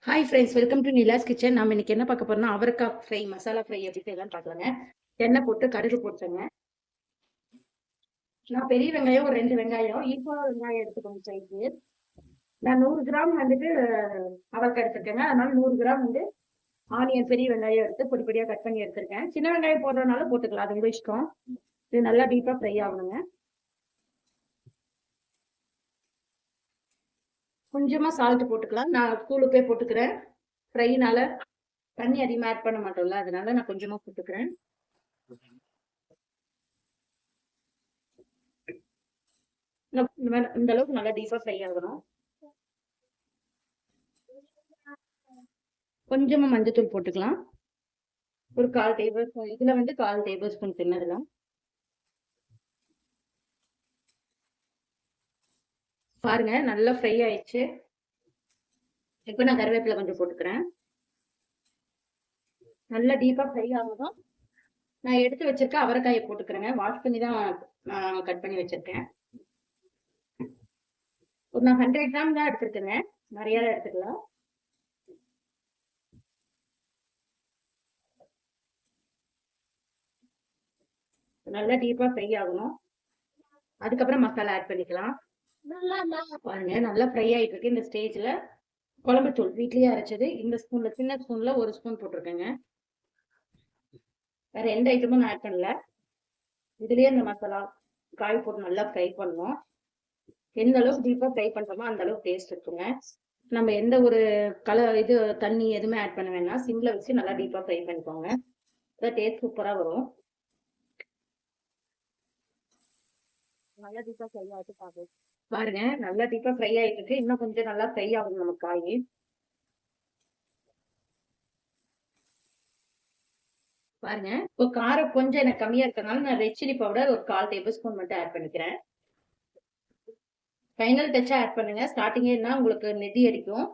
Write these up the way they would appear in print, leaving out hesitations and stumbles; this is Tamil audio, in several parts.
Hi friends, welcome to Nila's kitchen. நம்ம இன்னைக்கு என்ன பார்க்க போறோம்னா அவரைக்காய் ஃப்ரை, மசாலா ஃப்ரை எப்படி செய்யலாம்னு பார்க்கலாங்க. எண்ணெய் போட்டு கடுகு போட்டுங்க. நான் பெரிய வெங்காயம் ஒரு 2 வெங்காயம் ஈக்குவலா வெங்காயம் எடுத்துக்கோங்க சைஸு. நான் 100 கிராம் வந்துட்டு அவரைக்காய் எடுத்துருக்கேங்க. அதனால 100 கிராம் வந்து ஆனியன் பெரிய வெங்காயம் எடுத்து பொடி பொடியா கட் பண்ணி எடுத்திருக்கேன். சின்ன வெங்காயம் போடுறதுனால போட்டுக்கலாம், அது உங்க இஷ்டம். இது நல்லா டீப்பா ஃப்ரை ஆகணுங்க. கொஞ்சமா சால்ட் போட்டுக்கலாம். நான் தூளுப்பே போட்டுக்கிறேன். ஃப்ரைனால தண்ணி அதிகமாக ஆட் பண்ண மாட்டோம்ல, அதனால நான் கொஞ்சமா போட்டுக்கிறேன். இந்த அளவுக்கு நல்லா டீப்பா ஃப்ரை ஆகணும். கொஞ்சமா மஞ்சத்தூள் போட்டுக்கலாம். ஒரு 1/4 டேபிள் ஸ்பூன், இதுல வந்து 1/4 டேபிள் ஸ்பூன் தின்னதுலாம். பாருங்க நல்லா ஃப்ரை ஆயிடுச்சு. இப்போ நான் கருவேப்பிலை கொஞ்சம் போட்டுக்கிறேன். நல்லா டீப்பா ஃப்ரை ஆகணும். நான் எடுத்து வச்சிருக்க அவரைக்காயை போட்டுக்கிறேங்க. வாஷ் பண்ணி தான் கட் பண்ணி வச்சிருக்கேன். ஒரு நான் 100 கிராம் தான் எடுத்துருக்கேங்க, நிறைய எடுத்துக்கலாம். நல்லா டீப்பா ஃப்ரை ஆகணும். அதுக்கப்புறம் மசாலா ஆட் பண்ணிக்கலாம். பாருங்க நல்லா ஃப்ரை ஆயிட்டு இருக்கு. இந்த ஸ்டேஜ்ல குழம்புத்தூள் வீட்லயே அரைச்சது இந்த ஸ்பூன்ல, சின்ன ஸ்பூன்ல 1 ஸ்பூன் போட்டிருக்கேங்க. வேற எந்த ஐட்டமும் ஆட் பண்ணல. இதுலயே இந்த மசாலா காய் போட்டு நல்லா ஃப்ரை பண்ணுவோம். எந்த அளவுக்கு டீப்பா ஃப்ரை பண்றோமோ அந்த அளவுக்கு டேஸ்ட் இருக்குங்க. நம்ம எந்த ஒரு இது தண்ணி எதுவுமே ஆட் பண்ண வேணாம். சிம்ல வச்சு நல்லா டீப்பா ஃப்ரை பண்ணிக்கோங்க. அதான் டேஸ்ட் சூப்பரா வரும். நல்லா டீப்பா ஃப்ரை ஆகிட்டு பாருங்க, நல்லா டீப்பா ஃப்ரை ஆயிட்டு இருக்கு. இன்னும் கொஞ்சம் நல்லா ஃப்ரை ஆகும் நம்ம காய். பாருங்க, இப்போ காரம் கொஞ்சம் எனக்கு கம்மியா இருக்கறதுனால நான் ரெட் சில்லி பவுடர் ஒரு 1/4 டேபிள் ஸ்பூன் மட்டும் ஆட் பண்ணிக்கிறேன். ஃபைனல் டச்சா ஆட் பண்ணுங்க. ஸ்டார்டிங்கே உங்களுக்கு நெடி அடிக்கும்.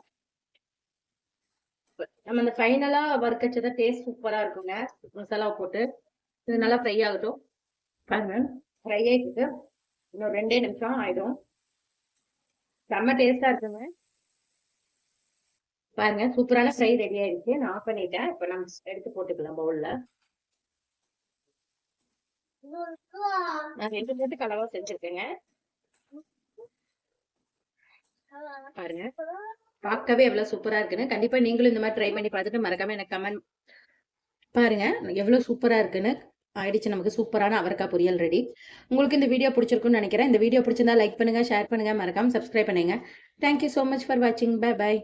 நம்ம இந்த ஃபைனலா வறுக்கச்சத டேஸ்ட் சூப்பரா இருக்குங்க. மசாலா போட்டு இது நல்லா ஃப்ரை ஆகட்டும். பாருங்க ஃப்ரை ஆயிட்டு இன்னும் 2 நிமிஷம் ஆயிடும். செம்ம டேஸ்டா இருக்குங்க. பாருங்க சூப்பரான ஃப்ரை ரெடி ஆயிடுச்சு. நான் ஆஃப் பண்ணிட்டேன். இப்போ நம்ம எடுத்து போட்டுக்கலாம் பவுல்ல. நான் 2 போட்டு கலவா செஞ்சிருக்கேங்க. பாருங்க பார்க்கவே எவ்வளவு சூப்பரா இருக்குன்னு. கண்டிப்பா நீங்களும் இந்த மாதிரி ட்ரை பண்ணி பார்த்துட்டு மறக்காம எனக்கு கமெண்ட் பாருங்க. எவ்வளவு சூப்பரா இருக்குன்னு ஆயிடுச்சு. நமக்கு சூப்பரான அவரைக்காய் பொரியல் ரெடி. உங்களுக்கு இந்த வீடியோ பிடிச்சிருக்குன்னு நினைக்கிறேன். இந்த வீடியோ பிடிச்சிருந்தா லைக் பண்ணுங்க, ஷேர் பண்ணுங்க, மறக்காம சப்ஸ்கிரைப் பண்ணுங்க. Thank you so much for watching. Bye bye.